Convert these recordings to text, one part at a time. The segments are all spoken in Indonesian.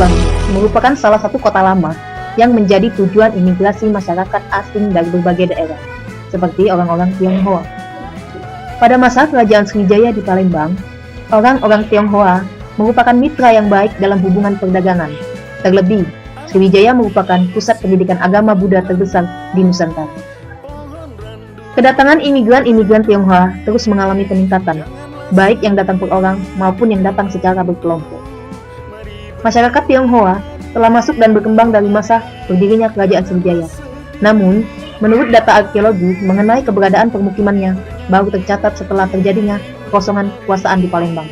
Palembang merupakan salah satu kota lama yang menjadi tujuan imigrasi masyarakat asing dari berbagai daerah, seperti orang-orang Tionghoa. Pada masa Kerajaan Sriwijaya di Palembang, orang-orang Tionghoa merupakan mitra yang baik dalam hubungan perdagangan. Terlebih, Sriwijaya merupakan pusat pendidikan agama Buddha terbesar di Nusantara. Kedatangan imigran-imigran Tionghoa terus mengalami peningkatan, baik yang datang per orang maupun yang datang secara berkelompok. Masyarakat Tionghoa telah masuk dan berkembang dari masa berdirinya Kerajaan Sriwijaya. Namun, menurut data arkeologi mengenai keberadaan permukimannya baru tercatat setelah terjadinya kekosongan kekuasaan di Palembang,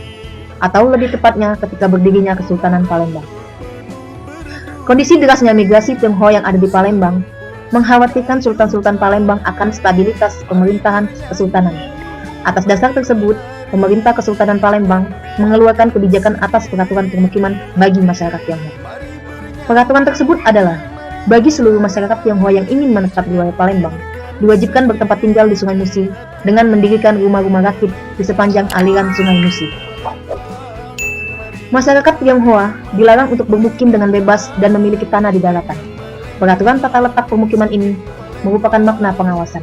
atau lebih tepatnya ketika berdirinya Kesultanan Palembang. Kondisi derasnya migrasi Tionghoa yang ada di Palembang mengkhawatirkan Sultan-Sultan Palembang akan stabilitas pemerintahan kesultanan. Atas dasar tersebut, pemerintah Kesultanan Palembang mengeluarkan kebijakan atas peraturan permukiman bagi masyarakat Tionghoa. Peraturan tersebut adalah, bagi seluruh masyarakat Tionghoa yang ingin menetap di wilayah Palembang, diwajibkan bertempat tinggal di Sungai Musi dengan mendirikan rumah-rumah rakit di sepanjang aliran Sungai Musi. Masyarakat Tionghoa dilarang untuk bermukim dengan bebas dan memiliki tanah di daratan. Peraturan tata letak permukiman ini merupakan makna pengawasan,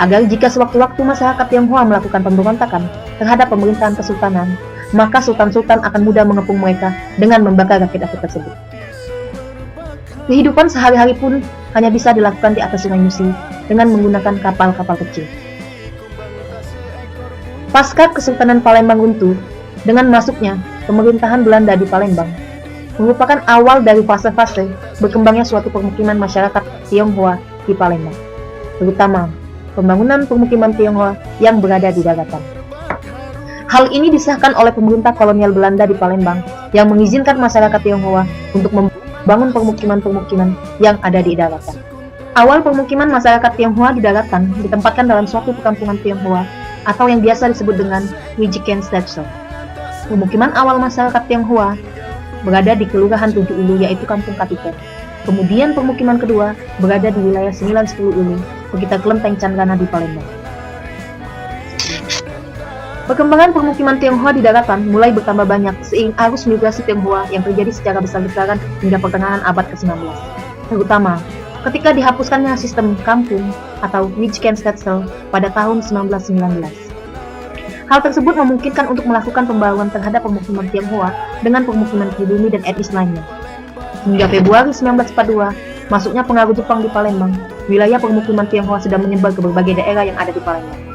agar jika sewaktu-waktu masyarakat Tionghoa melakukan pemberontakan terhadap pemerintahan kesultanan, maka sultan-sultan akan mudah mengepung mereka dengan membakar rakit-rakit tersebut. Kehidupan sehari-hari pun hanya bisa dilakukan di atas Sungai Musi dengan menggunakan kapal-kapal kecil. Pasca Kesultanan Palembang runtuh, dengan masuknya pemerintahan Belanda di Palembang, merupakan awal dari fase-fase berkembangnya suatu permukiman masyarakat Tionghoa di Palembang, terutama pembangunan permukiman Tionghoa yang berada di daratan. Hal ini disahkan oleh pemerintah kolonial Belanda di Palembang yang mengizinkan masyarakat Tionghoa untuk membangun permukiman-permukiman yang ada di daratan. Awal permukiman masyarakat Tionghoa di daratan ditempatkan dalam suatu perkampungan Tionghoa atau yang biasa disebut dengan Wijikencstelsel. Permukiman awal masyarakat Tionghoa berada di Kelurahan 7 Ulu, yaitu Kampung Katipo. Kemudian permukiman kedua berada di wilayah 9-10 Ulu, sekitar Kelenteng Candrana di Palembang. Perkembangan permukiman Tionghoa di daratan mulai bertambah banyak seiring arus migrasi Tionghoa yang terjadi secara besar-besaran hingga pertengahan abad ke-19. Terutama ketika dihapuskannya sistem kampung atau Wijikencstelsel pada tahun 1919. Hal tersebut memungkinkan untuk melakukan pembaruan terhadap permukiman Tionghoa dengan permukiman pribumi dan etnis lainnya. Hingga Februari 1942, masuknya pengaruh Jepang di Palembang, wilayah permukiman Tionghoa sudah menyebar ke berbagai daerah yang ada di Palembang.